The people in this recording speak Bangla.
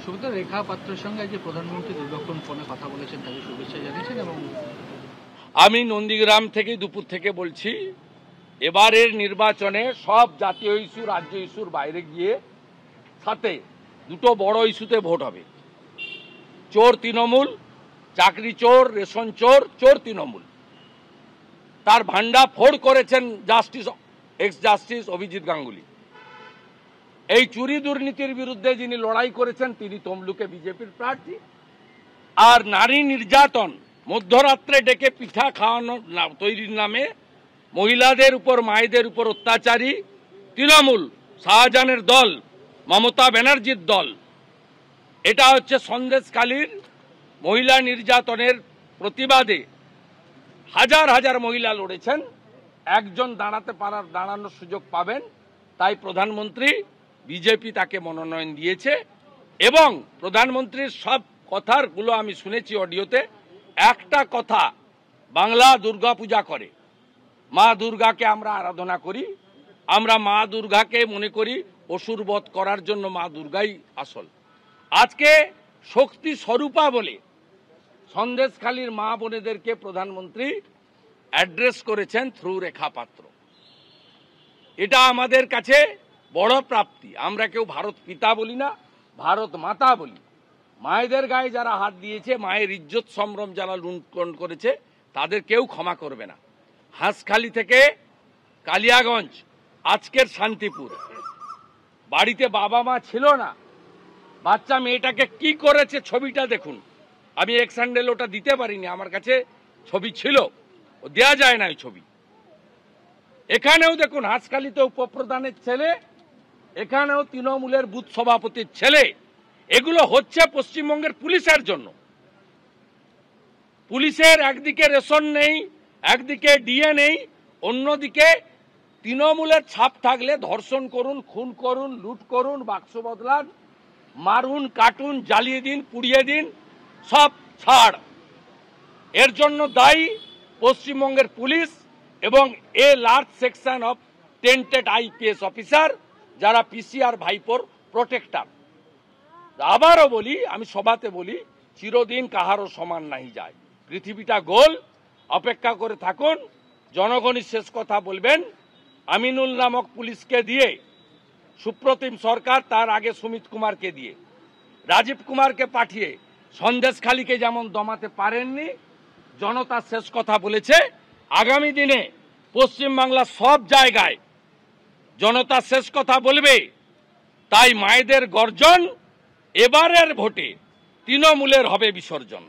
সুব্রত, রেখা পাত্রের সঙ্গে আজ প্রধানমন্ত্রী দীর্ঘক্ষণ ফোনে কথা বলেছেন, তাকে শুভেচ্ছা জানিয়েছেন। এবং আমি নন্দীগ্রাম থেকে দুপুর থেকে বলছি, এবারের নির্বাচনে সব জাতীয় ইস্যু রাজ্য ইস্যুর বাইরে গিয়ে সাথে দুটো বড় ইস্যুতে ভোট হবে। চোর তৃণমূল, চাকরি চোর, রেশন চোর, চোর তৃণমূল। তার ভান্ডা ফোড় করেছেন এক্স জাস্টিস অভিজিৎ গাঙ্গুলি। এই চুরি দুর্নীতির বিরুদ্ধে যিনি লড়াই করেছেন তিনি তমলুকে বিজেপির প্রার্থী। আর নারী নির্যাতন, মধ্যরাত্রে ডেকে পিঠা খাওয়ানো তৈরির নামে মহিলাদের উপর, মায়েদের উপর অত্যাচারী তৃণমূল, শাহজাহানের দল, মমতা ব্যানার্জির দল। এটা হচ্ছে সন্দেশখালীর মহিলা নির্যাতনের প্রতিবাদে হাজার হাজার মহিলা লড়েছেন। একজন দাঁড়ানোর সুযোগ পাবেন, তাই প্রধানমন্ত্রী, বিজেপি তাকে মনোনয়ন দিয়েছে। এবং প্রধানমন্ত্রীর সব কথাগুলো আমি শুনেছি অডিওতে। একটা কথা, বাংলা দুর্গা পূজা করে, মা দুর্গাকে আমরা আরাধনা করি, আমরা মা দুর্গাকে মনে করি অসুর বধ করার জন্য মা দুর্গাই আসল। আজকে শক্তি স্বরূপা বলে সন্দেশখালীর মা বোনেদেরকে প্রধানমন্ত্রী অ্যাড্রেস করেছেন থ্রু রেখা পাত্র। এটা আমাদের কাছে বড় প্রাপ্তি। আমরা কেউ ভারত পিতা বলি না, ভারত মাতা বলি। মায়েদের গায়ে যারা হাত দিয়েছে, মায়ের ইজ্জত সম্ভ্রম যারা লুণ্ঠন করেছে, তাদের কেউ ক্ষমা করবে না। হাঁসখালি থেকে কালিয়াগঞ্জ, আজকের শান্তিপুর, বাড়িতে বাবা মা ছিল না, বাচ্চা মেয়েটাকে কি করেছে ছবিটা দেখুন। আমি এক্স হ্যান্ডেল ওটা দিতে পারিনি, আমার কাছে ছবি ছিল, ও দেয়া যায় না ওই ছবি। এখানেও দেখুন, হাঁসখালিতে উপপ্রধানের ছেলে, এখানেও তৃণমূলের বুথ সভাপতির ছেলে। এগুলো হচ্ছে পশ্চিমবঙ্গের পুলিশের জন্য। পুলিশের একদিকে রেশন নেই, একদিকে ডিএ নেই, অন্যদিকে তৃণমূলের ছাপ থাকলে ধর্ষণ করুন, খুন করুন, লুট করুন, বাক্স বদলান, মারুন, কাটুন, জ্বালিয়ে দিন, পুড়িয়ে দিন, সব ছাড়। এর জন্য দায়ী পশ্চিমবঙ্গের পুলিশ এবং a large section of tainted IPS officer, যারা পিসিআর ভাইপোর প্রোটেক্টর। আবারও বলি, আমি সভাতে বলি, চিরদিন কাহারও সমান নাই যায়। পৃথিবীটা গোল, অপেক্ষা করে থাকুন। জনগণই শেষ কথা বলবেন। আমিনুল নামক পুলিশকে দিয়ে, সুপ্রতিম সরকার তার আগে সুমিত কুমারকে দিয়ে, রাজীব কুমারকে পাঠিয়ে সন্দেশখালীকে যেমন দমাতে পারেননি, জনতা শেষ কথা বলেছে। আগামী দিনে পশ্চিমবাংলার সব জায়গায় জনতা শেষ কথা বলবে। তাই মায়েদের গর্জন, এবারের ভোটে তৃণমূলের হবে বিসর্জন।